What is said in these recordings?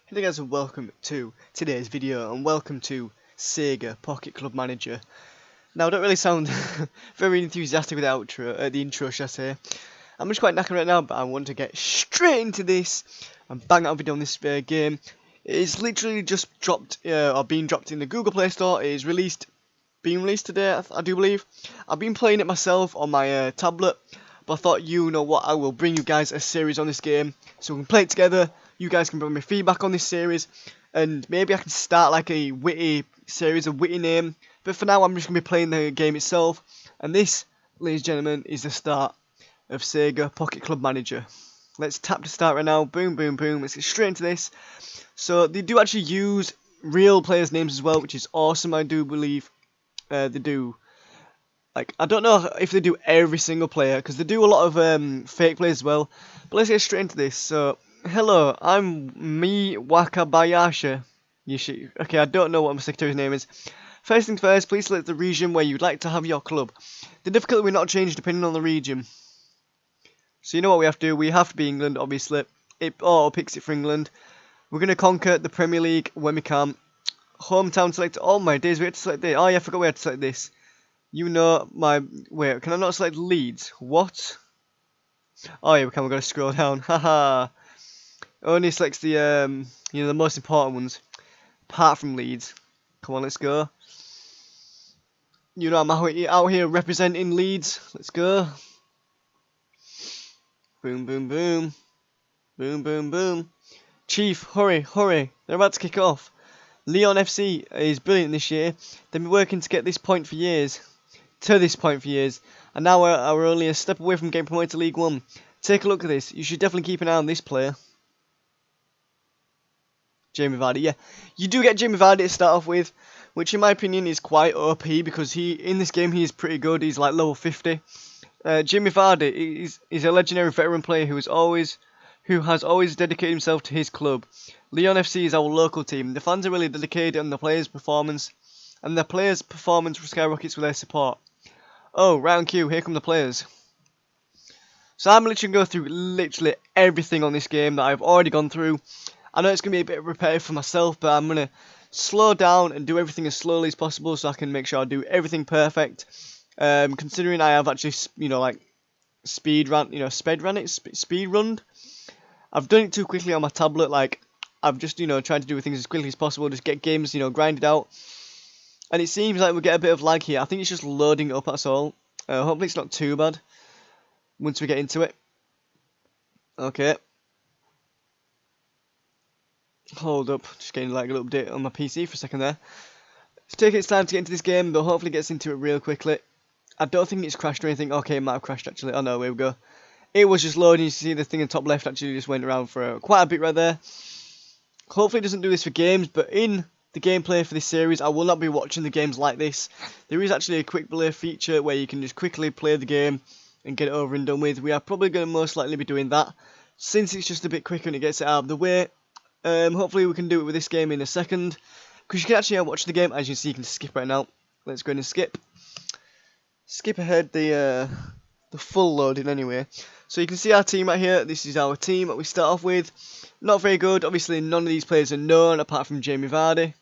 Hey guys, and welcome to today's video, and welcome to SEGA Pocket Club Manager. Now, I don't really sound very enthusiastic with the intro, shall I say. I'm just quite knackered right now, but I want to get straight into this and bang out a video on this game. It is literally just dropped, or being dropped in the Google Play Store. It is being released today, I do believe. I've been playing it myself on my tablet, but I thought, you know what, I will bring you guys a series on this game, so we can play it together. You guys can bring me feedback on this series, and maybe I can start like a witty series, a witty name. But for now, I'm just going to be playing the game itself. And this, ladies and gentlemen, is the start of SEGA Pocket Club Manager. Let's tap to start right now. Boom, boom, boom. Let's get straight into this. So they do actually use real players' names as well, which is awesome, I do believe. They do. Like, I don't know if they do every single player, because they do a lot of fake players as well. But let's get straight into this. So, hello, I'm me Wakabayashi. Okay, I don't know what my secretary's name is. First things first, please select the region where you'd like to have your club. The difficulty will not change depending on the region. So you know what we have to do? We have to be England, obviously. It auto picks it for England. We're going to conquer the Premier League when we can. Hometown select. Oh my days, we had to select this. Oh yeah, I forgot we had to select this. You know my... Wait, can I not select Leeds? What? Oh yeah, we can. We're going to scroll down. Haha. Only selects the, the most important ones. Apart from Leeds. Come on, let's go. You know I'm out here representing Leeds. Let's go. Boom, boom, boom. Boom, boom, boom. Chief, hurry, hurry. They're about to kick off. Leon FC is brilliant this year. They've been working to get this point for years. And now we're only a step away from getting promoted to League One. Take a look at this. You should definitely keep an eye on this player. Jamie Vardy, yeah. You do get Jamie Vardy to start off with, which in my opinion is quite OP, because in this game he is pretty good. He's like level 50. Jamie Vardy is a legendary veteran player who has always dedicated himself to his club. Leon FC is our local team. The fans are really dedicated on the players' performance, and the players' performance skyrockets with their support. Oh, round Q, here come the players. So I'm literally going to go through literally everything on this game that I've already gone through. I know it's going to be a bit repetitive for myself, but I'm going to slow down and do everything as slowly as possible so I can make sure I do everything perfect. Considering I have actually, speed run. I've done it too quickly on my tablet. Like, I've just, tried to do things as quickly as possible, just get games, grinded out. And it seems like we get a bit of lag here. I think it's just loading up, that's all. Hopefully it's not too bad once we get into it. Okay. Hold up, just getting like a little update on my PC for a second there. It's taking its time to get into this game, but hopefully it gets into it real quickly. I don't think it's crashed or anything. Okay, it might have crashed actually. Oh no, here we go. It was just loading. You see the thing in the top left actually just went around for quite a bit right there. Hopefully it doesn't do this for games, but in the gameplay for this series, I will not be watching the games like this. There is actually a quick play feature where you can just quickly play the game and get it over and done with. We are probably going to most likely be doing that, since it's just a bit quicker and it gets it out of the way. Hopefully we can do it with this game in a second, because you can actually watch the game. As you see, you can skip right now. Let's go ahead and skip ahead the full loading anyway. So you can see our team right here. This is our team that we start off with. Not very good. Obviously none of these players are known apart from Jamie Vardy.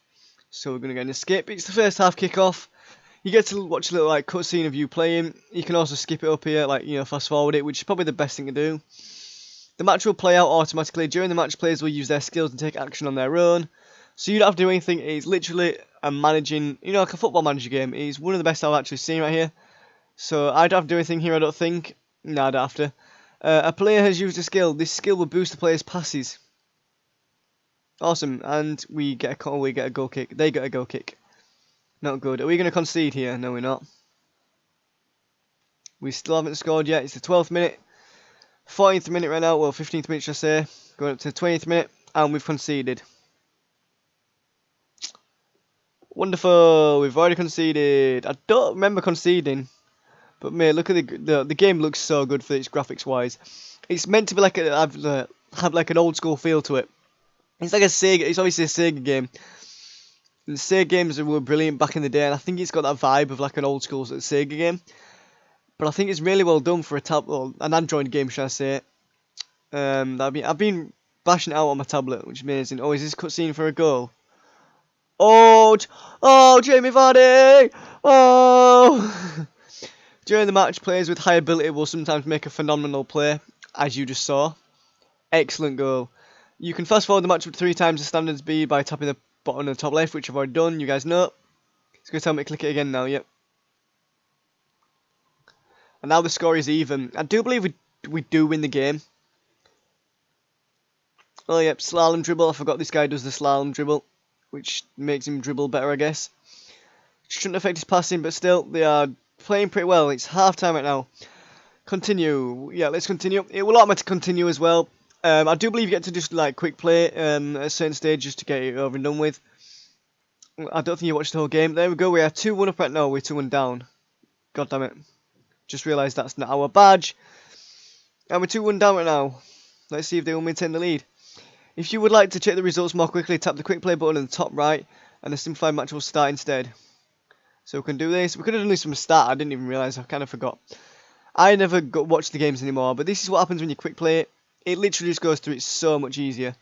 So we're going to go ahead and skip. It's the first half kickoff. You get to watch a little like cutscene of you playing. You can also skip it up here, like fast forward it, which is probably the best thing to do. The match will play out automatically. During the match, players will use their skills and take action on their own. So you don't have to do anything. It's literally a managing, like a football manager game. It's one of the best I've actually seen right here. So I don't have to do anything here, I don't think. No, I don't have to. A player has used a skill. This skill will boost the player's passes. Awesome. And we get a goal kick. They get a goal kick. Not good. Are we going to concede here? No, we're not. We still haven't scored yet. It's the 12th minute. 14th minute right now, well 15th minute should I say, going up to the 20th minute, and we've conceded. Wonderful, we've already conceded. I don't remember conceding, but mate, look at the game looks so good for its graphics wise. It's meant to be like have like an old school feel to it. It's like a Sega, it's obviously a Sega game. And Sega games were brilliant back in the day, and I think it's got that vibe of like an old school Sega game. But I think it's really well done for an Android game, should I say? I've been bashing it out on my tablet, which is amazing. Oh, is this cutscene for a goal? Oh, Jamie Vardy! Oh! During the match, players with high ability will sometimes make a phenomenal play, as you just saw. Excellent goal. You can fast forward the match with 3 times the standard speed by tapping the button on the top left, which I've already done. You guys know. It's going to tell me to click it again now, yep. And now the score is even. I do believe we do win the game. Oh, yep, slalom dribble. I forgot this guy does the slalom dribble, which makes him dribble better, I guess. Shouldn't affect his passing, but still, they are playing pretty well. It's half time right now. Continue. Yeah, let's continue. It will automatically continue as well. I do believe you get to just like quick play at a certain stage just to get it over and done with. I don't think you watched the whole game. There we go. We are 2-1 up right now. We're 2-1 down. God damn it. Just realised that's not our badge. And we're 2-1 down right now. Let's see if they will maintain the lead. If you would like to check the results more quickly, tap the quick play button in the top right and the simplified match will start instead. So we can do this. We could have done this from the start. I didn't even realise. I kind of forgot. I never watch the games anymore, but this is what happens when you quick play it. It literally just goes through it so much easier.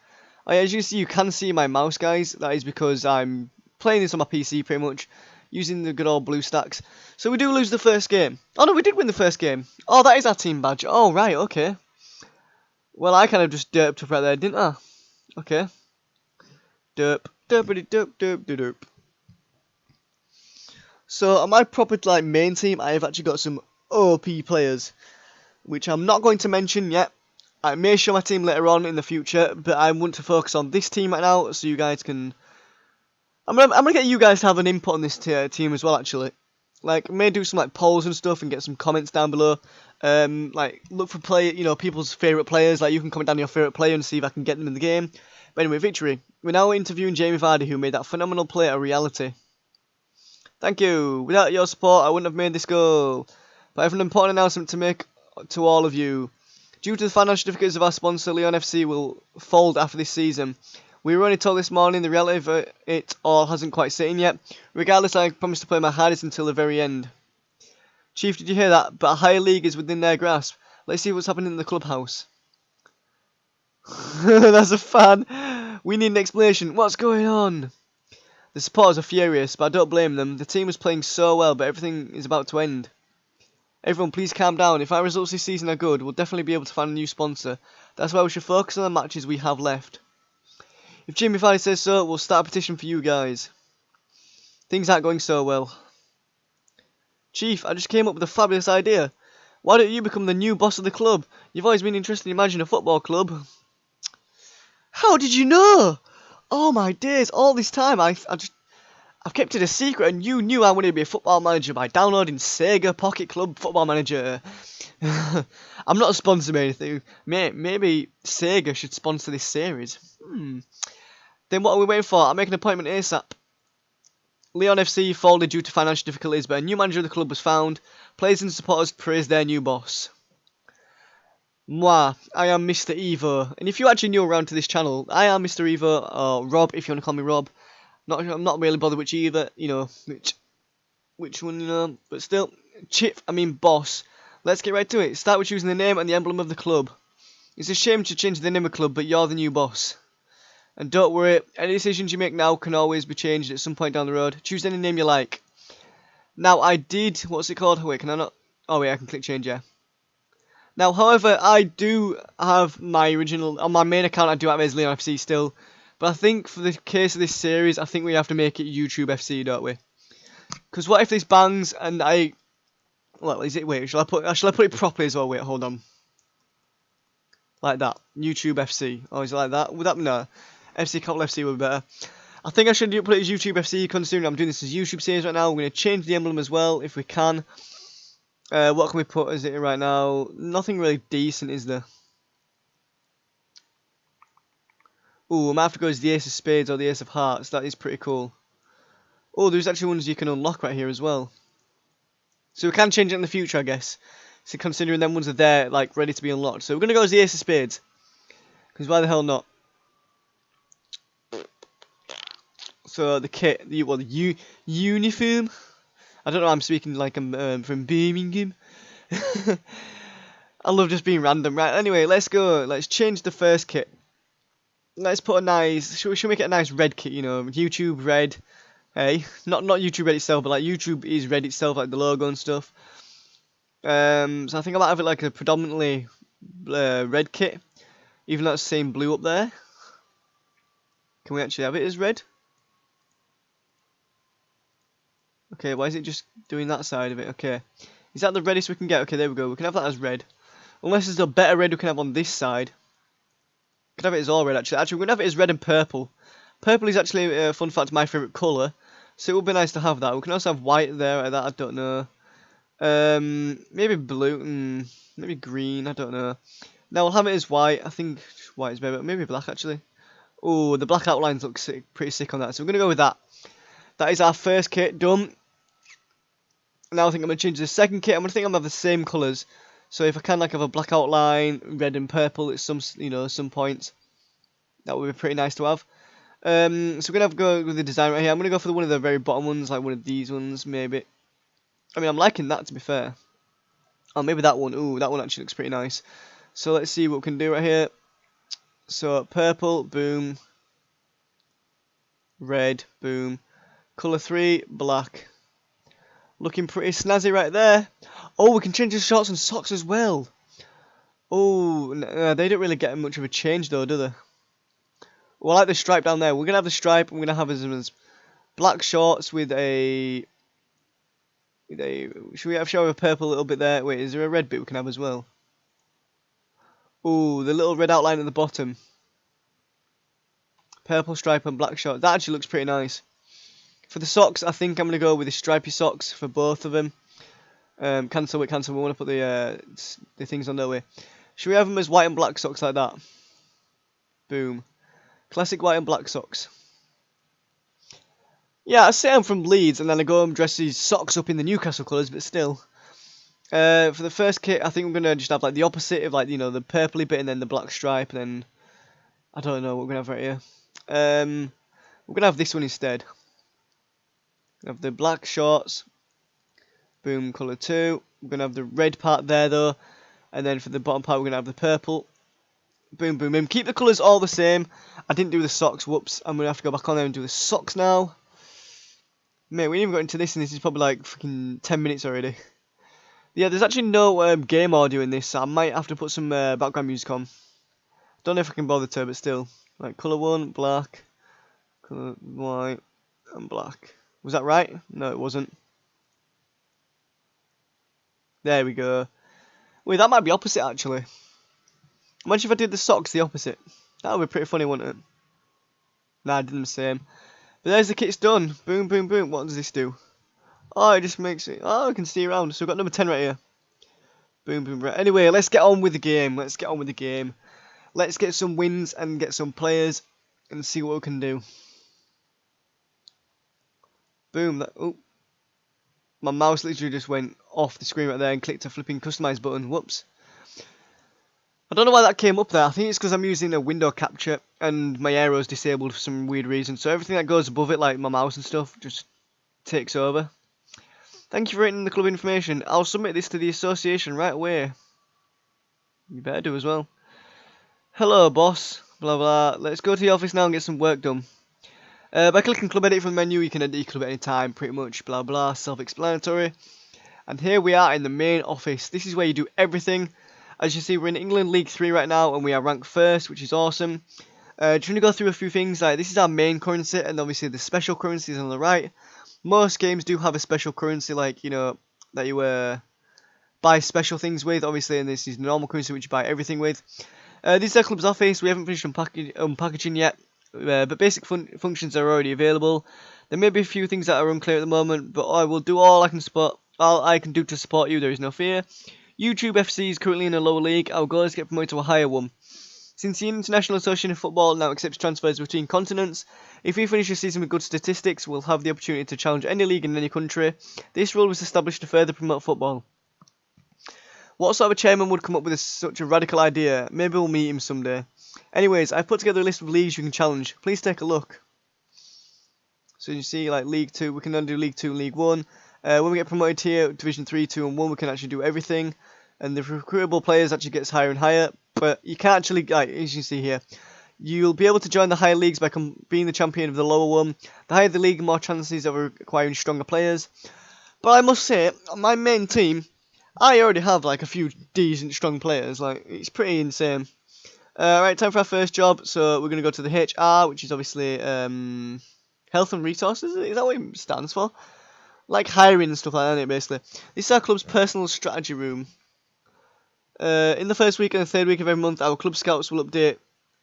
As you see, you can see my mouse, guys. That is because I'm playing this on my PC pretty much, using the good old blue stacks. So we do lose the first game. Oh no, we did win the first game. Oh, that is our team badge. Oh, right, okay. Well, I kind of just derped up right there, didn't I? Okay. Derp. Derpity derp derp derp derp. So on my proper like main team, I have actually got some OP players, which I'm not going to mention yet. I may show my team later on in the future, but I want to focus on this team right now, so you guys can. I'm gonna get you guys to have an input on this team as well, actually. Like, may do some like polls and stuff and get some comments down below. Like look for people's favourite players. Like you can comment down your favourite player and see if I can get them in the game. But anyway, victory. We're now interviewing Jamie Vardy, who made that phenomenal play a reality. Thank you. Without your support, I wouldn't have made this goal. But I have an important announcement to make to all of you. Due to the financial difficulties of our sponsor, Leon FC will fold after this season. We were only told this morning the reality of it all hasn't quite set in yet. Regardless, I promise to play my hardest until the very end. Chief, did you hear that? But a higher league is within their grasp. Let's see what's happening in the clubhouse. That's a fan. We need an explanation. What's going on? The supporters are furious, but I don't blame them. The team was playing so well, but everything is about to end. Everyone, please calm down. If our results this season are good, we'll definitely be able to find a new sponsor. That's why we should focus on the matches we have left. If Jamie Vardy says so, we'll start a petition for you guys. Things aren't going so well. Chief, I just came up with a fabulous idea. Why don't you become the new boss of the club? You've always been interested in managing a football club. How did you know? Oh my days, all this time I've kept it a secret and you knew I wanted to be a football manager by downloading SEGA Pocket Club Football Manager. I'm not a sponsor or anything. Maybe SEGA should sponsor this series. Then what are we waiting for? I'll make an appointment ASAP. Leon FC folded due to financial difficulties, but a new manager of the club was found. Players and supporters praised their new boss. Moi, I am Mr. Evo. And if you're actually new around to this channel, I am Mr. Evo, or Rob, if you want to call me Rob. I'm not really bothered which either, which one, but still, boss. Let's get right to it. Start with choosing the name and the emblem of the club. It's a shame to change the name of the club, but you're the new boss. And don't worry, any decisions you make now can always be changed at some point down the road. Choose any name you like. Now, I did, what's it called? Wait, can I not? Oh wait, I can click change, yeah. Now, however, I do have my original, on my main account I do have as Leon FC still. But I think for the case of this series, I think we have to make it YouTube FC, don't we? Because what if this bangs and well, is it, wait, shall I put it properly as well? Wait, hold on. Like that, YouTube FC. Oh, is it like that? Would that, no. FC Capital FC would be better. I think I should put it as YouTube FC, considering I'm doing this as YouTube series right now. We're going to change the emblem as well, if we can. What can we put as it right now? Nothing really decent, is there? Ooh, I might have to go as the Ace of Spades or the Ace of Hearts. That is pretty cool. Oh, there's actually ones you can unlock right here as well. So we can change it in the future, I guess. So considering them ones are there, like, ready to be unlocked. So we're going to go as the Ace of Spades. Because why the hell not? So the kit, the uniform. I don't know. I'm speaking like I'm from Birmingham. I love just being random, right? Anyway, let's go. Let's change the first kit. let's put a nice. Should we make it a nice red kit? You know, YouTube red. Hey, not YouTube red itself, but like YouTube is red itself, like the logo and stuff. So I think I might have it like a predominantly red kit, even though it's saying blue up there. Can we actually have it as red? Okay, why is it just doing that side of it? Okay, is that the reddest we can get? Okay, there we go. We can have that as red. Unless there's a better red we can have on this side. We can have it as all red actually. Actually, we're gonna have it as red and purple. Purple is actually, fun fact, my favourite colour. So it would be nice to have that. We can also have white there like that, I don't know. Maybe blue and maybe green, I don't know. Now we'll have it as white. I think white is better, maybe black actually. Oh, the black outlines look pretty sick on that. So we're going to go with that. That is our first kit done. Now I think I'm going to change the second kit. I'm going to have the same colours. So if I can like have a black outline, red and purple at some, some points. That would be pretty nice to have. So we're going to go with the design right here. I'm going to go for one of the very bottom ones, like one of these ones maybe. I mean, I'm liking that to be fair. Oh, maybe that one. Ooh, that one actually looks pretty nice. So let's see what we can do right here. So purple, boom. Red, boom. Colour 3, black. Looking pretty snazzy right there. Oh, we can change the shorts and socks as well. Oh, they don't really get much of a change though, do they? Well, I like the stripe down there. We're going to have the stripe. We're going to have as black shorts with a... Should we have a purple a little bit there? Wait, is there a red bit we can have as well? Ooh, the little red outline at the bottom. Purple stripe and black shorts. That actually looks pretty nice. For the socks, I think I'm going to go with the stripy socks for both of them. Cancel. We want to put the things on their way. Should we have them as white and black socks like that? Boom. Classic white and black socks. Yeah, I say I'm from Leeds and then I go and dress these socks up in the Newcastle colours, but still. For the first kit, I think I'm going to just have like the opposite of like, the purpley bit and then the black stripe and then... I don't know what we're going to have right here. We're going to have this one instead. We have the black shorts. Boom, colour 2. We're going to have the red part there though. And then for the bottom part, we're going to have the purple. Boom, boom, boom. Keep the colours all the same. I didn't do the socks. Whoops. I'm going to have to go back on there and do the socks now. Mate, we ain't even got into this and this is probably like freaking 10 minutes already. Yeah, there's actually no game audio in this, so I might have to put some background music on. Don't know if I can bother to, but still. Like, colour 1, black. Colour white and black. Was that right? No, it wasn't. There we go. Wait, that might be opposite, actually. Imagine if I did the socks the opposite. That would be pretty funny, wouldn't it? Nah, I did them the same. But there's the kit's done. Boom, boom, boom. What does this do? Oh, it just makes it... Oh, I can see around. So we've got number 10 right here. Boom, boom, right. Anyway, let's get on with the game. Let's get some wins and get some players and see what we can do. Boom. Oh. My mouse literally just went off the screen right there and clicked a flipping customize button. Whoops. I don't know why that came up there. I think it's because I'm using a window capture and my arrow's disabled for some weird reason. So everything that goes above it, like my mouse and stuff, just takes over. Thank you for writing the club information. I'll submit this to the association right away. You better do as well. Hello, boss. Blah, blah. Let's go to the office now and get some work done. By clicking club edit from the menu, you can edit your club at any time, pretty much. Blah, blah. Self-explanatory. And here we are in the main office. This is where you do everything. As you see, we're in England League 3 right now, and we are ranked first, which is awesome. Just want to go through a few things. Like, this is our main currency, and obviously the special currency is on the right. Most games do have a special currency, like, that you buy special things with, obviously, and this is normal currency, which you buy everything with. This is our club's office. We haven't finished unpackaging yet, but basic functions are already available. There may be a few things that are unclear at the moment, but I will do all I can do to support you. There is no fear. YouTube FC is currently in a lower league. Our goal is to get promoted to a higher one. Since the International Association of Football now accepts transfers between continents, if we finish the season with good statistics, we'll have the opportunity to challenge any league in any country. This rule was established to further promote football. What sort of a chairman would come up with such a radical idea? Maybe we'll meet him someday. Anyways, I've put together a list of leagues you can challenge. Please take a look. So you see, like League 2, we can then do League 2 and League 1. When we get promoted here, Division 3, 2 and 1, we can actually do everything. And the recruitable players actually gets higher and higher. But you can't actually, like, as you can see here, You'll be able to join the higher leagues by being the champion of the lower one. The higher the league, the more chances of acquiring stronger players. But I must say, on my main team, I already have like a few decent strong players. Like, it's pretty insane. Right, time for our first job. So we're going to go to the HR, which is obviously Health and Resources. Is that what it stands for? Like hiring and stuff like that, isn't it, basically. This is our club's personal strategy room. In the first week and the third week of every month, our club scouts will update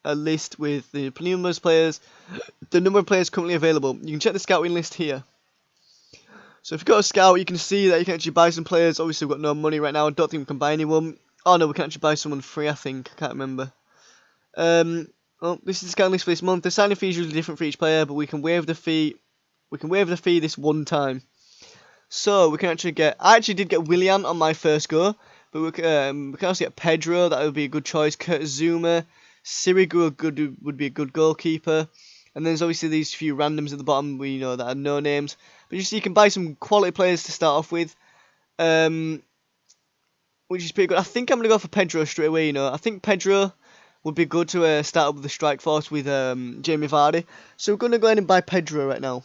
a list with the numerous players, the number of players currently available. You can check the scouting list here. So if you've got a scout, you can see that you can actually buy some players. Obviously, we've got no money right now. I don't think we can buy anyone. Oh no, we can actually buy someone free, I think. I can't remember. Oh, this is the scouting list for this month. The signing fee is usually different for each player, but we can waive the fee. We can waive the fee this one time. So we can actually get. I actually did get Willian on my first go, but we can also get Pedro. That would be a good choice. Kurt Zuma, Sirigu would be a good goalkeeper. And then there's obviously these few randoms at the bottom, we know that are no names. But you can buy some quality players to start off with, which is pretty good. I think I'm gonna go for Pedro straight away. I think Pedro would be good to start up with the strike force with Jamie Vardy. So we're gonna go ahead and buy Pedro right now.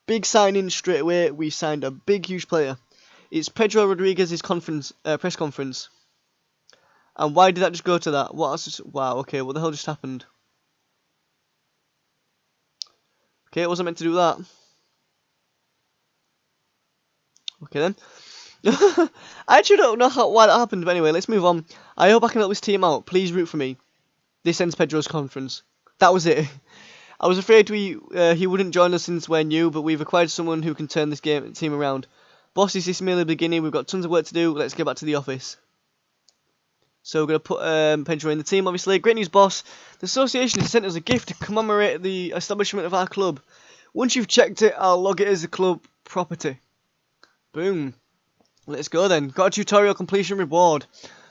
Big signing straight away. We signed a big, huge player. It's Pedro Rodriguez's press conference. And why did that just go to that? Wow. Okay, what the hell just happened? Okay, it wasn't meant to do that. Okay then. I actually don't know why that happened, but anyway, let's move on. I hope I can help this team out. Please root for me. This ends Pedro's conference. That was it. I was afraid he wouldn't join us since we're new, but we've acquired someone who can turn this team around. Boss, this is merely the beginning. We've got tons of work to do. Let's get back to the office. So we're going to put Pedro in the team, obviously. Great news, boss. The association has sent us a gift to commemorate the establishment of our club. Once you've checked it, I'll log it as a club property. Boom. Let's go then. Got a tutorial completion reward.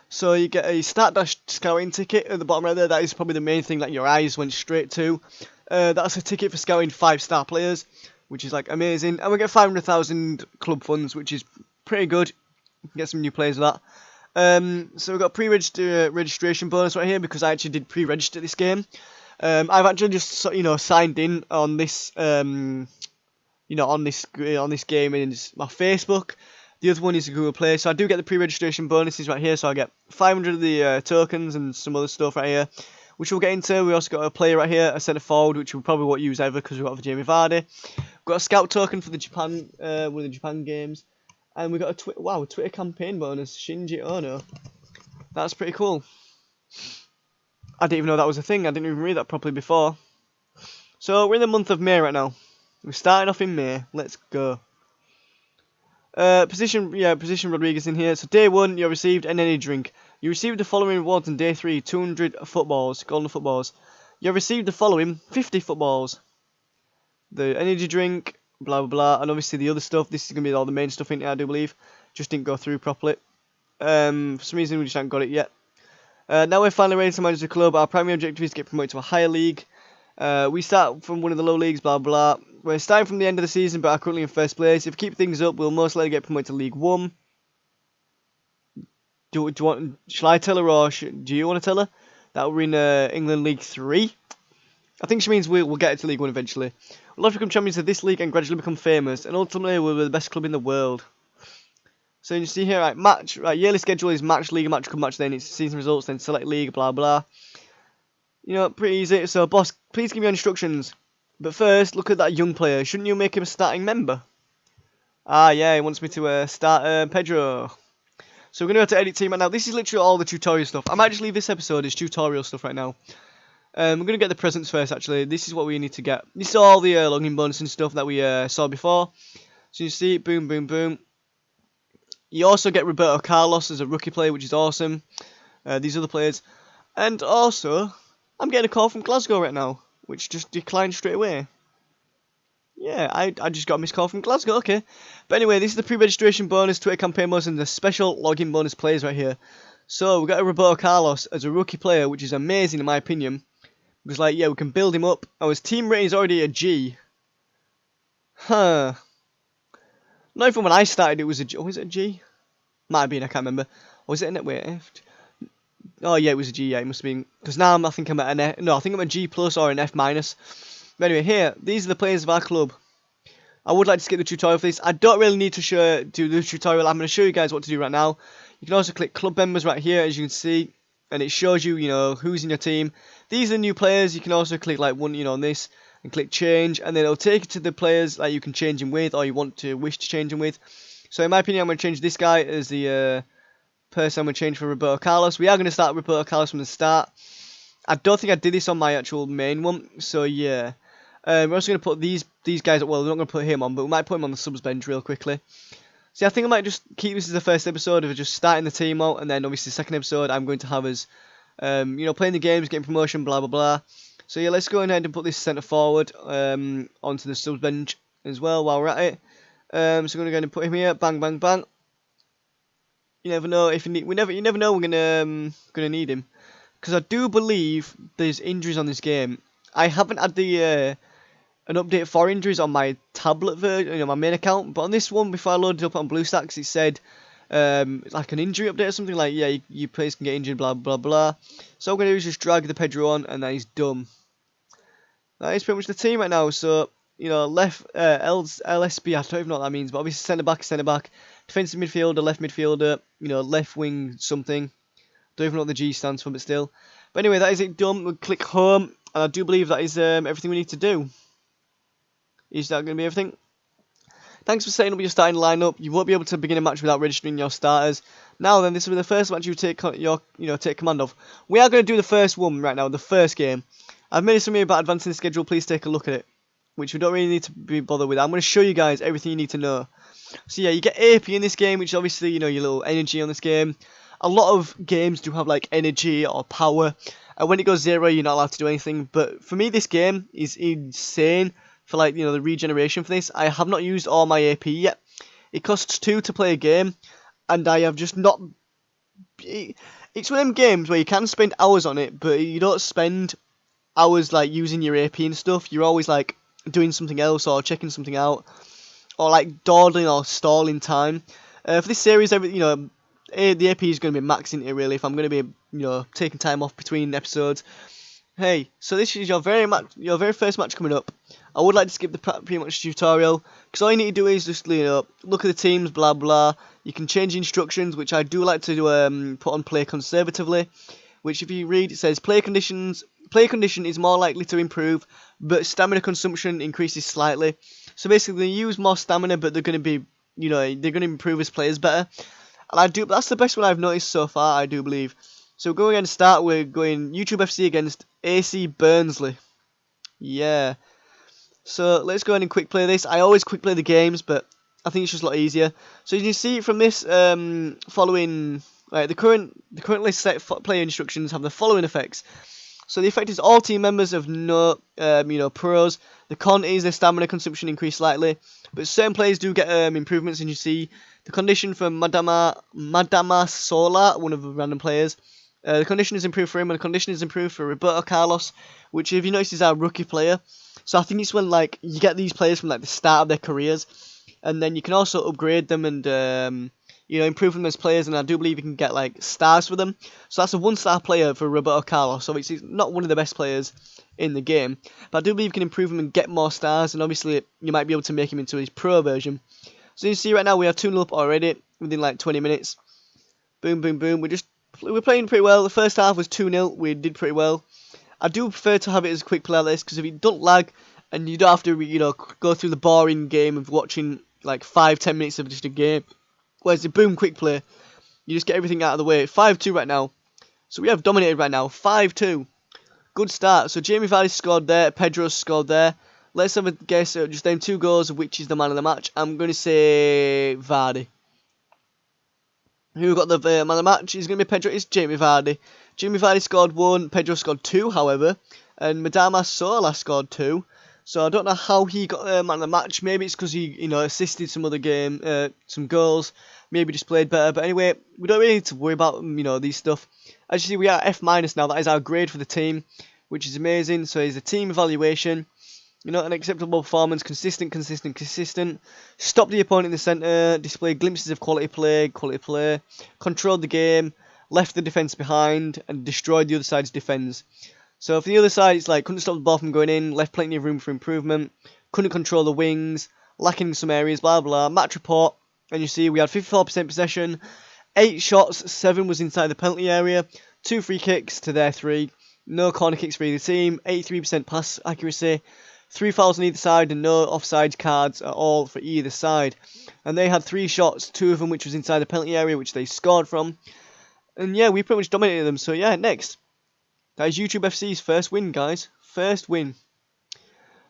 So you get a Start Dash scouting ticket at the bottom right there. That is probably the main thing that your eyes went straight to. That's a ticket for scouting 5-star players, which is like amazing. And we get 500,000 club funds, which is pretty good. Get some new players with that. So we've got registration bonus right here because I actually did pre-register this game. I've actually just signed in on this on this game in my Facebook. The other one is a Google Play, so I do get the pre-registration bonuses right here. So I get 500 of the tokens and some other stuff right here, which we'll get into. We also got a player right here, a centre forward, which we probably won't use ever because we've got for Jamie Vardy. We've got a scout token for the one of the Japan games. And we got a Twitter campaign bonus, Shinji Ono. That's pretty cool. I didn't even know that was a thing. I didn't even read that properly before. So we're in the month of May right now. We're starting off in May. Let's go. Position Rodriguez in here. So day 1, you received an energy drink. You received the following rewards on day 3: 200 footballs, golden footballs. You have received the following 50 footballs. The energy drink. Blah, blah, blah, and obviously the other stuff. This is going to be all the main stuff in here, I do believe. Just didn't go through properly. For some reason, we just haven't got it yet. Now we're finally ready to manage the club. Our primary objective is to get promoted to a higher league. We start from one of the low leagues, blah, blah. We're starting from the end of the season, but are currently in first place. If we keep things up, we'll most likely get promoted to League 1. Shall I tell her, or do you want to tell her that we're in England League 3? I think she means we'll get it to League 1 eventually. We'll have to become champions of this league and gradually become famous, and ultimately we'll be the best club in the world. So you see here, yearly schedule is match, league, match, club match, then it's season results, then select league, blah, blah. Pretty easy. So, boss, please give me your instructions. But first, look at that young player. Shouldn't you make him a starting member? Ah, yeah, he wants me to start Pedro. So we're going to go to edit team right now. This is literally all the tutorial stuff. I might just leave this episode as tutorial stuff right now. We're going to get the presents first, actually. This is what we need to get. This is all the login bonus and stuff that we saw before. So you see, boom, boom, boom. You also get Roberto Carlos as a rookie player, which is awesome. These other players. And also, I'm getting a call from Glasgow right now, which just declined straight away. Yeah, I just got a missed call from Glasgow, okay. But anyway, this is the pre-registration bonus, Twitter campaign bonus, and the special login bonus players right here. So, we've got a Roberto Carlos as a rookie player, which is amazing in my opinion. Because, we can build him up. Oh, his team rating is already a G. Huh. Not even when I started it was a G. Oh, was it a G? Might have been, I can't remember. Or was it a wait. Oh yeah, it was a G. Yeah, it must have been, because now I think I'm at an F. No, I think I'm a G plus or an F minus. But anyway, here, these are the players of our club. I would like to skip the tutorial for this. I don't really need to do the tutorial. I'm going to show you guys what to do right now. You can also click club members right here, as you can see, and it shows you, who's in your team. These are the new players. You can also click like one, on this, and click change, and then it'll take you to the players that you can change them with, or you wish to change them with. So in my opinion, I'm going to change this guy as the person I'm going to change for Roberto Carlos. We are going to start Roberto Carlos from the start. I don't think I did this on my actual main one, so yeah. We're also going to put these guys, well, we're not going to put him on, but we might put him on the subs bench real quickly. See, I think I might just keep this as the first episode of just starting the team out, and then obviously the second episode I'm going to have us, playing the games, getting promotion, blah, blah, blah. So yeah, let's go ahead and put this centre forward onto the subs bench as well while we're at it. So we're going to go ahead and put him here, bang, bang, bang. You never know if you need, you never know we're gonna need him, because I do believe there's injuries on this game. I haven't had the an update for injuries on my tablet version, my main account, but on this one, before I loaded it up on BlueStacks, it said like an injury update or something like, yeah, your players can get injured, blah blah blah. So what I'm gonna do is just drag the Pedro on, and then he's done. That is pretty much the team right now. So left LSB, I don't even know what that means, but obviously centre back, defensive midfielder, left midfielder, left wing something. Don't even know what the G stands for, but still. But anyway, that is it done. We'll click home, and I do believe that is everything we need to do. Is that going to be everything? Thanks for setting up your starting lineup. You won't be able to begin a match without registering your starters. Now then, this will be the first match you take command of. We are going to do the first one right now, the first game. I've made something about advancing the schedule. Please take a look at it, which we don't really need to be bothered with. I'm going to show you guys everything you need to know. So yeah, you get AP in this game, which is obviously your little energy on this game. A lot of games do have like energy or power, and when it goes 0, you're not allowed to do anything. But for me, this game is insane for like the regeneration for this. I have not used all my AP yet. It costs 2 to play a game, and I have just not. It's one of them games where you can spend hours on it, but you don't spend hours like using your AP and stuff. You're always like doing something else or checking something out, or like dawdling or stalling time. For this series, the AP is going to be maxing it really. If I'm going to be taking time off between episodes. Hey, so this is your very first match coming up. I would like to skip the pretty much tutorial, because all you need to do is just look at the teams, blah blah. You can change instructions, which I do like to do, put on play conservatively. Which if you read, it says play condition is more likely to improve, but stamina consumption increases slightly. So basically, they use more stamina, but they're going to be they're going to improve as players better. And that's the best one I've noticed so far, I do believe. So going ahead and start, we're going YouTube FC against AC Burnsley. Yeah. So let's go ahead and quick play this. I always quick play the games, but I think it's just a lot easier. So you can see from this, following the currently set player instructions have the following effects. So the effect is all team members have no, pros. The con is their stamina consumption increase slightly, but certain players do get improvements. And you see the condition for Madama Sola, one of the random players. The condition is improved for him, and the condition is improved for Roberto Carlos, which, if you notice, is our rookie player. So I think it's when you get these players from the start of their careers, and then you can also upgrade them and improve them as players. And I do believe you can get stars for them. So that's a 1-star player for Roberto Carlos. So it's not one of the best players in the game, but I do believe you can improve him and get more stars. And obviously you might be able to make him into his pro version. So you see right now we are 2-0 up already within 20 minutes. Boom, boom, boom. We're playing pretty well. The first half was 2-0. We did pretty well. I do prefer to have it as a quick play like this, because if you don't lag and you don't have to go through the boring game of watching 5-10 minutes of just a game, whereas the boom quick play, you just get everything out of the way. 5-2 right now. So we have dominated right now. 5-2. Good start. So Jamie Vardy scored there. Pedro scored there. Let's have a guess at just them 2 goals of which is the man of the match. I'm going to say Vardy. Who got the man of the match is going to be Pedro. It's Jamie Vardy. Jamie Vardy scored 1. Pedro scored 2, however. And Madama Sola scored 2. So I don't know how he got man of the match. Maybe it's because he assisted some goals. Maybe just played better. But anyway, we don't really need to worry about these stuff. As you see, we are F- now. That is our grade for the team, which is amazing. So it's a team evaluation. An acceptable performance, consistent. Stop the opponent in the centre, display glimpses of quality play, control the game, left the defence behind, and destroyed the other side's defence. So for the other side, it's like couldn't stop the ball from going in, left plenty of room for improvement, couldn't control the wings, lacking in some areas, blah blah. Match report, and you see we had 54% possession, 8 shots, 7 was inside the penalty area, 2 free kicks to their 3, no corner kicks for either team, 83% pass accuracy, 3 fouls on either side, and no offside cards at all for either side. And they had 3 shots, 2 of them which was inside the penalty area, which they scored from. And yeah, we pretty much dominated them. So yeah, next. That is YouTube FC's first win, guys. First win.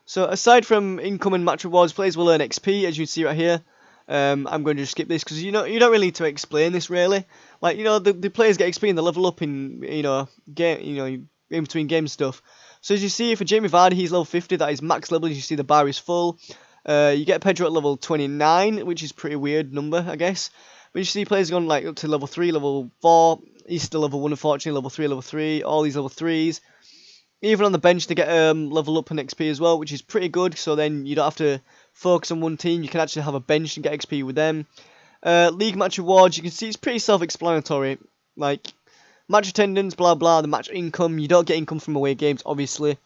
So aside from income and match rewards, players will earn XP, as you can see right here. I'm going to just skip this because you don't really need to explain this really. Like the players get XP and they level up in game in between game stuff. So as you see for Jamie Vardy, he's level 50. That is max level. As you see, the bar is full. You get Pedro at level 29, which is a pretty weird number, I guess. But you see players going like up to level 3, level 4. He's still level 1, unfortunately. Level 3. All these level 3s. Even on the bench, they get level up and XP as well, which is pretty good. So then you don't have to focus on one team. You can actually have a bench and get XP with them. League match rewards, you can see it's pretty self-explanatory. Like match attendance, blah blah. The match income, you don't get income from away games, obviously.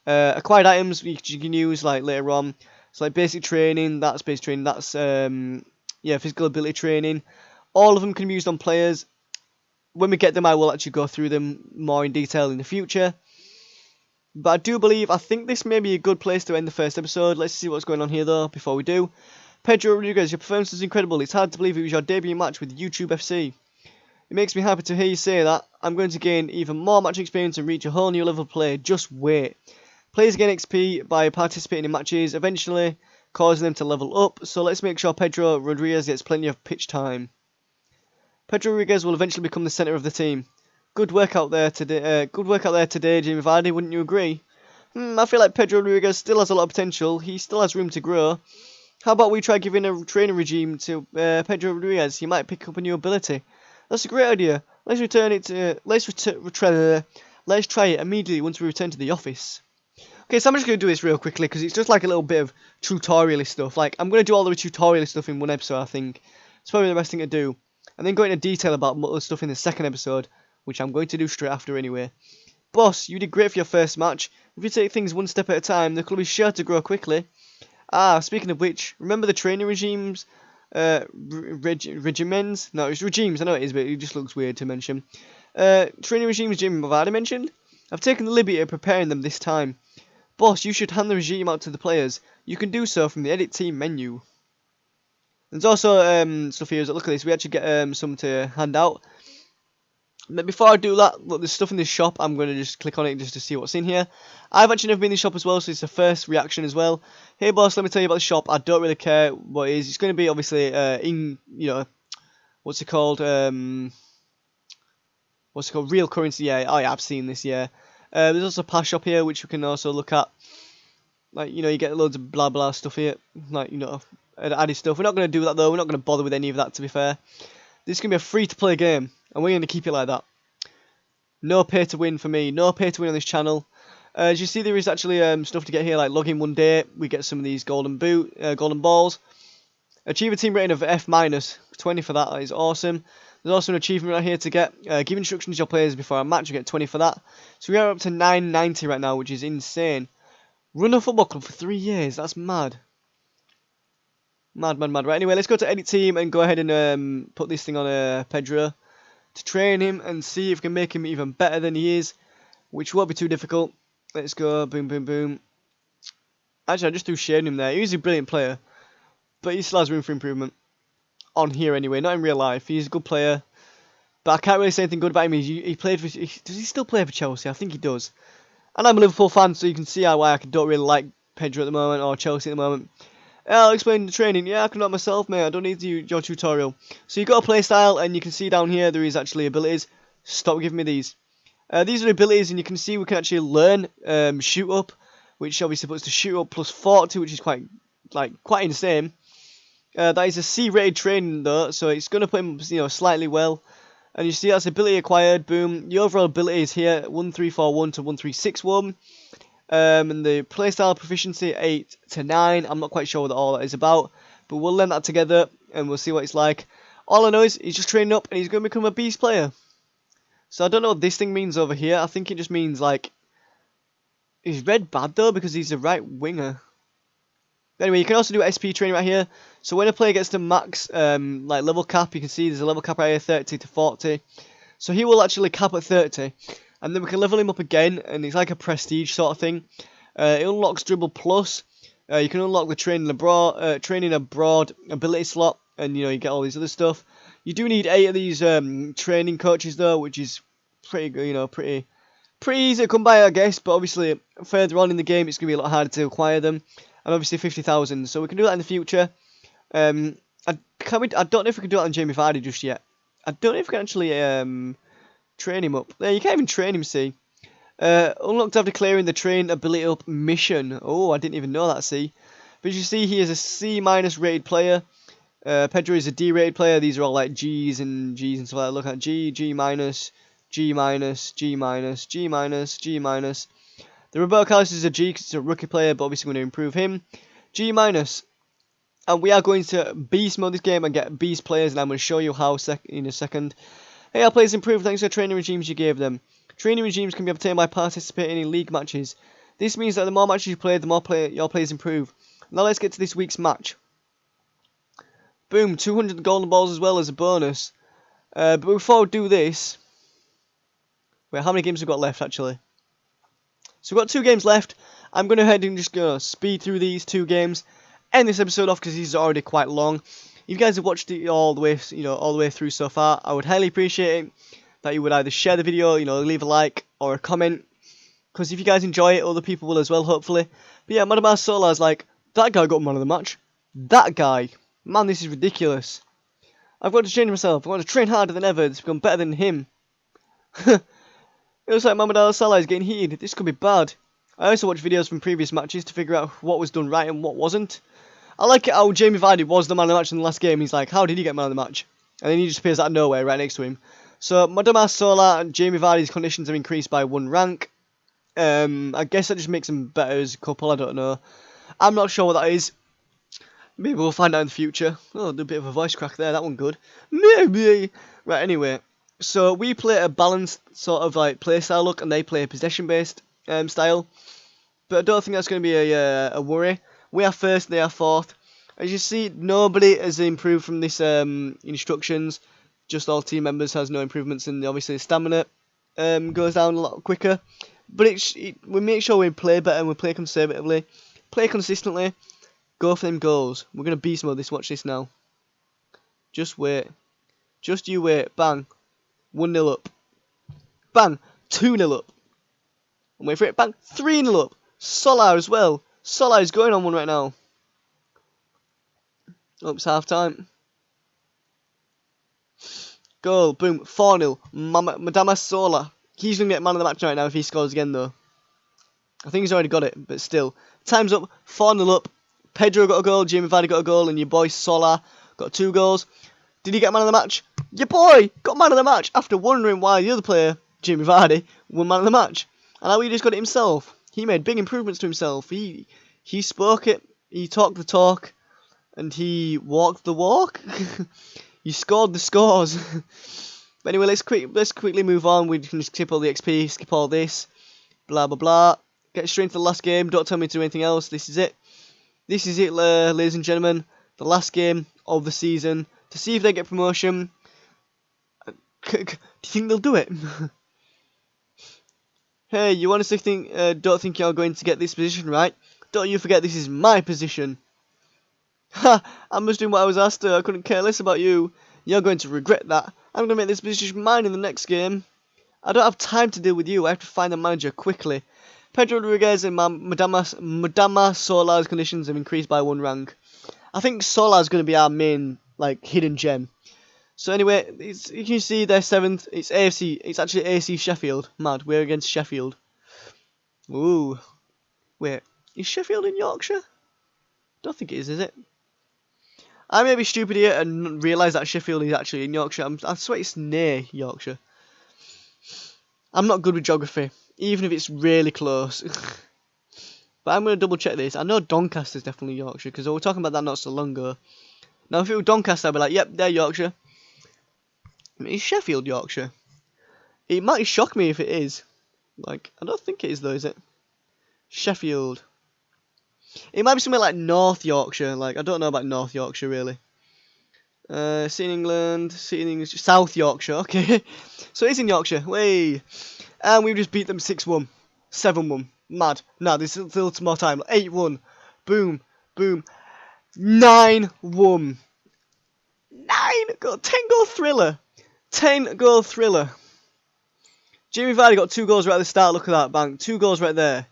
Acquired items which you can use like later on. So like basic training, that's basic training. That's physical ability training. All of them can be used on players. When we get them, I will actually go through them more in detail in the future. But I think this may be a good place to end the first episode. Let's see what's going on here though, before we do. Pedro Rodriguez, your performance is incredible. It's hard to believe it was your debut match with YouTube FC. It makes me happy to hear you say that. I'm going to gain even more match experience and reach a whole new level of play. Just wait. Players gain XP by participating in matches, eventually causing them to level up. So let's make sure Pedro Rodriguez gets plenty of pitch time. Pedro Rodriguez will eventually become the centre of the team. Good work out there today. Jamie Vardy. Wouldn't you agree? I feel like Pedro Rodriguez still has a lot of potential. He still has room to grow. How about we try giving a training regime to Pedro Rodriguez? He might pick up a new ability. That's a great idea. Let's try it immediately once we return to the office. Okay, so I'm just going to do this real quickly because it's just like a little bit of tutorial stuff. Like I'm going to do all the tutorial stuff in one episode. I think it's probably the best thing to do, and then go into detail about other stuff in the second episode, which I'm going to do straight after anyway. Boss, you did great for your first match. If you take things one step at a time, the club is sure to grow quickly. Speaking of which, remember the training regimes? Regimens? No, it's regimes, I know it is, but it just looks weird to mention. Training regimes Jim Bavada mentioned? I've taken the liberty of preparing them this time. Boss, you should hand the regime out to the players. You can do so from the edit team menu. There's also stuff here, look at this, we actually get some to hand out. But before I do that, look, there's stuff in this shop. I'm going to just click on it just to see what's in here. I've actually never been in the shop as well, so it's the first reaction as well. Hey boss, let me tell you about the shop. I don't really care what it is. It's going to be obviously what's it called? Real currency. Yeah, I've seen this. Yeah. There's also a pass shop here, which you can also look at. Like you get loads of blah blah stuff here. Like added stuff. We're not going to do that though. We're not going to bother with any of that. To be fair, this is going to be a free to play game. And we're going to keep it like that. No pay to win for me. No pay to win on this channel. As you see, there is actually stuff to get here, like log in one day. We get some of these golden balls. Achieve a team rating of F-, 20 for that. That is awesome. There's also an achievement right here to get. Give instructions to your players before a match. You get 20 for that. So we are up to 990 right now, which is insane. Run a football club for 3 years. That's mad. Mad. Right, anyway, let's go to edit team and go ahead and put this thing on Pedro. To train him and see if we can make him even better than he is, which won't be too difficult. Let's go, boom. Actually, I just threw shade in him there. He's a brilliant player, but he still has room for improvement. On here anyway, not in real life. He's a good player, but I can't really say anything good about him. He played for. Does he still play for Chelsea? I think he does. And I'm a Liverpool fan, so you can see why I don't really like Pedro at the moment or Chelsea at the moment. I'll explain the training. Yeah, I can do it myself, mate. I don't need your tutorial. So you've got a play style, and you can see down here there is actually abilities. Stop giving me these. These are abilities, and you can see we can actually learn shoot up, which obviously puts the shoot up plus 40, which is quite insane. That is a C-rated training though, so it's going to put him slightly well. And you see that's ability acquired. Boom. The overall ability is here 1341 to 1361. And the playstyle proficiency 8 to 9. I'm not quite sure what all that is about, but we'll learn that together and we'll see what it's like. All I know is he's just training up and he's going to become a beast player. So I don't know what this thing means over here. I think it just means like, is red bad though because he's a right winger? Anyway, you can also do SP training right here. So when a player gets to max like level cap, you can see there's a level cap right here, 30 to 40. So he will actually cap at 30, and then we can level him up again, and it's like a prestige sort of thing. It unlocks dribble plus. You can unlock the training abroad ability slot, and you get all these other stuff. You do need 8 of these training coaches though, which is pretty good, pretty easy to come by, I guess. But obviously further on in the game, it's gonna be a lot harder to acquire them. And obviously 50,000, so we can do that in the future. I don't know if we can do it on Jamie Vardy just yet. I don't know if we can actually train him up. There, you can't even train him, see. Unlocked after clearing the train ability up mission. Oh, I didn't even know that, see. But you see, he is a C- rated player. Pedro is a D rated player. These are all like G's and stuff like that. Look at G, G minus, G minus, G minus, G minus, G minus. The Roberto Carlos is a G because it's a rookie player, but obviously we're going to improve him. G minus. And we are going to beast mode this game and get beast players, and I'm going to show you how in a second. Hey, our players improved thanks to the training regimes you gave them. Training regimes can be obtained by participating in league matches. This means that the more matches you play, the more your players improve. Now let's get to this week's match. Boom, 200 golden balls as well as a bonus. But before we do this... Wait, how many games have we got left actually? So we've got 2 games left. I'm going to head and just go speed through these 2 games. End this episode off because these are already quite long. If you guys have watched it all the way, all the way through so far, I would highly appreciate it that you would either share the video, leave a like or a comment. Because if you guys enjoy it, other people will as well, hopefully. But yeah, Madame Solar's like, that guy got man of the match. That guy. Man, this is ridiculous. I've got to change myself. I've got to train harder than ever to become better than him. It looks like Mamadou Salah is getting heated. This could be bad. I also watched videos from previous matches to figure out what was done right and what wasn't. I like it how Jamie Vardy was the man of the match in the last game. He's like, how did he get man of the match? And then he just appears out of nowhere right next to him. So Madame Solar and Jamie Vardy's conditions have increased by 1 rank. I guess that just makes them better as a couple. I don't know. I'm not sure what that is. Maybe we'll find out in the future. Oh, a bit of a voice crack there. That one good. Maybe. Right, anyway. So we play a balanced sort of like play style look, and they play a possession based style. But I don't think that's going to be a worry. We are first, they are fourth. As you see, nobody has improved from this instructions. Just all team members has no improvements, and obviously the stamina goes down a lot quicker. But we make sure we play better and we play conservatively, play consistently, go for them goals. We're going to beast mode this. Watch this now. Just wait. Just you wait. Bang. 1-0 up. Bang. 2-0 up. And wait for it. Bang. 3-0 up. Solar as well. Solar is going on one right now. Oops, half time. Goal. Boom. 4-0. Madame Solar. He's going to get man of the match right now if he scores again though. I think he's already got it, but still. Time's up. 4-0 up. Pedro got a goal. Jamie Vardy got a goal. And your boy Solar got 2 goals. Did he get man of the match? Your boy got man of the match after wondering why the other player, Jamie Vardy, won man of the match. And now he just got it himself. He made big improvements to himself. He spoke it. He talked the talk. And he walked the walk. He scored the scores. But anyway, let's quickly move on. We can just skip all the XP, skip all this. Blah, blah, blah. Get straight into the last game. Don't tell me to do anything else. This is it. This is it, ladies and gentlemen. The last game of the season. To see if they get promotion. Do you think they'll do it? Hey, you honestly don't think you're going to get this position, right? Don't you forget this is my position. Ha! I'm just doing what I was asked to. I couldn't care less about you. You're going to regret that. I'm going to make this position mine in the next game. I don't have time to deal with you. I have to find a manager quickly. Pedro Rodriguez and Madama Solar's conditions have increased by 1 rank. I think Solar's going to be our main, hidden gem. So anyway, you can see they're 7th. It's AFC. It's actually AC Sheffield. Mad. We're against Sheffield. Ooh. Wait. Is Sheffield in Yorkshire? Don't think it is it? I may be stupid here and realise that Sheffield is actually in Yorkshire. I swear it's near Yorkshire. I'm not good with geography, even if it's really close. But I'm going to double check this. I know Doncaster is definitely Yorkshire, because we were talking about that not so long ago. Now if it were Doncaster, I'd be like, yep, they're Yorkshire. Is Sheffield Yorkshire? It might shock me if it is. Like, I don't think it is though, is it? Sheffield. It might be somewhere like North Yorkshire. Like, I don't know about North Yorkshire really. City in England, South Yorkshire. Okay, so it's in Yorkshire. Way, and we've just beat them 6-1, 7-1. Mad. Nah, there's still more time. 8-1. Boom, boom. 9-1. 10-goal thriller. 10-goal thriller. Jamie Vardy got 2 goals right at the start. Look at that, bang. 2 goals right there.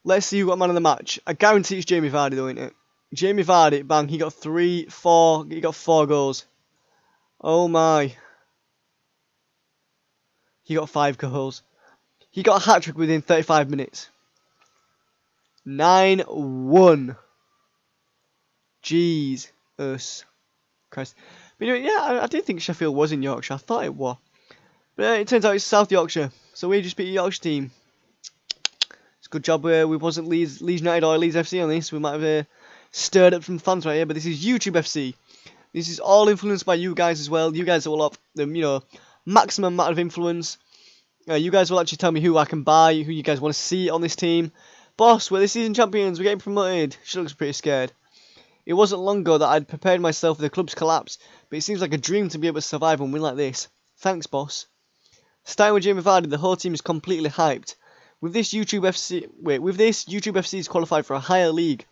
Let's see who got man of the match. I guarantee it's Jamie Vardy though, ain't it? Jamie Vardy, bang. He got 4 goals. Oh my. He got 5 goals. He got a hat-trick within 35 minutes. 9-1. Jeez. Christ. But anyway, yeah, I did think Sheffield was in Yorkshire. I thought it was. But it turns out it's South Yorkshire. So we just beat a Yorkshire team. It's a good job we wasn't Leeds United or Leeds FC on this. We might have stirred up some fans right here. But this is YouTube FC. This is all influenced by you guys as well. You guys will have the maximum amount of influence. You guys will actually tell me who I can buy, who you guys want to see on this team. Boss, we're the season champions. We're getting promoted. She looks pretty scared. It wasn't long ago that I'd prepared myself for the club's collapse, but it seems like a dream to be able to survive and win like this. Thanks, boss. Starting with Jamie Vardy, the whole team is completely hyped. With this, YouTube FC is qualified for a higher league.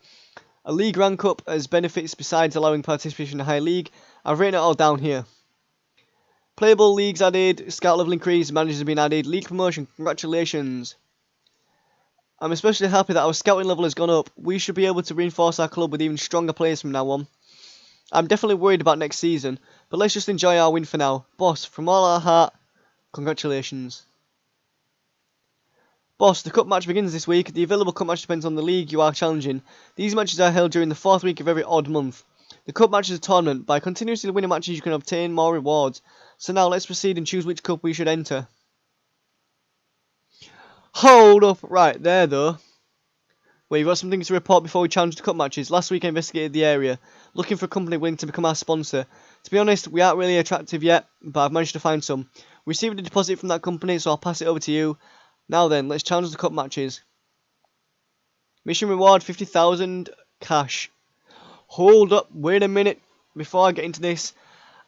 A league rank up as benefits besides allowing participation in a higher league. I've written it all down here. Playable leagues added, scout level increase, managers have been added, league promotion, congratulations. I'm especially happy that our scouting level has gone up. We should be able to reinforce our club with even stronger players from now on. I'm definitely worried about next season, but let's just enjoy our win for now. Boss, from all our heart, congratulations. Boss, the cup match begins this week. The available cup match depends on the league you are challenging. These matches are held during the 4th week of every odd month. The cup match is a tournament. By continuously winning matches you can obtain more rewards. So now let's proceed and choose which cup we should enter. Hold up right there though. Wait, you've got something to report before we challenge the cup matches. Last week I investigated the area, looking for a company willing to become our sponsor. To be honest, we aren't really attractive yet, but I've managed to find some. We received a deposit from that company, so I'll pass it over to you. Now then, let's challenge the cup matches. Mission reward, 50,000 cash. Hold up, wait a minute. Before I get into this,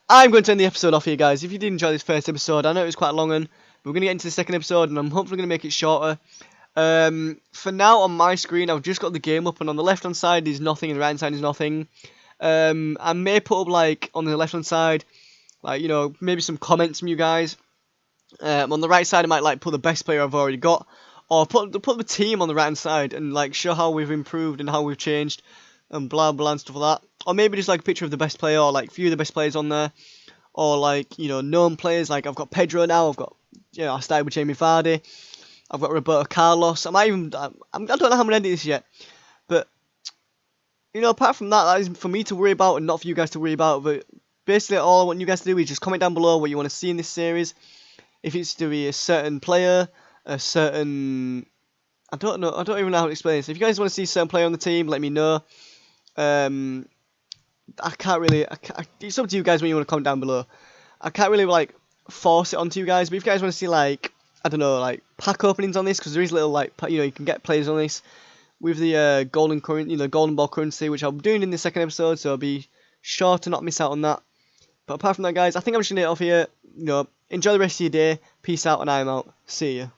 I'm going to end the episode off here, guys. If you did enjoy this first episode, I know it was quite a long one, but we're going to get into the second episode, and I'm hopefully going to make it shorter. For now, on my screen, I've just got the game up, and on the left-hand side is nothing, and the right-hand side is nothing. I may put up, like, on the left-hand side, like, maybe some comments from you guys. On the right side, I might, like, put the best player I've already got, or put the team on the right-hand side, and, like, show how we've improved and how we've changed, and blah, blah, and stuff like that. Or maybe just, like, a picture of the best player, or, like, a few of the best players on there. Or, like, known players. Like, I've got Pedro now. I've got, I started with Jamie Vardy. I've got Roberto Carlos. I don't know how I'm going to edit this yet. But, apart from that, that is for me to worry about and not for you guys to worry about. But basically, all I want you guys to do is just comment down below what you want to see in this series. If it's to be a certain player, a certain... I don't even know how to explain this. If you guys want to see a certain player on the team, let me know. I can't really... it's up to you guys when you want to comment down below. I can't really, like, force it onto you guys. But if you guys want to see, like, I don't know, like, pack openings on this, because there is little, like, you can get players on this with the golden ball currency, which I'll be doing in the second episode, so I'll be sure to not miss out on that. But apart from that, guys, I think I'm just going to end it off here. Enjoy the rest of your day. Peace out, and I'm out. See ya.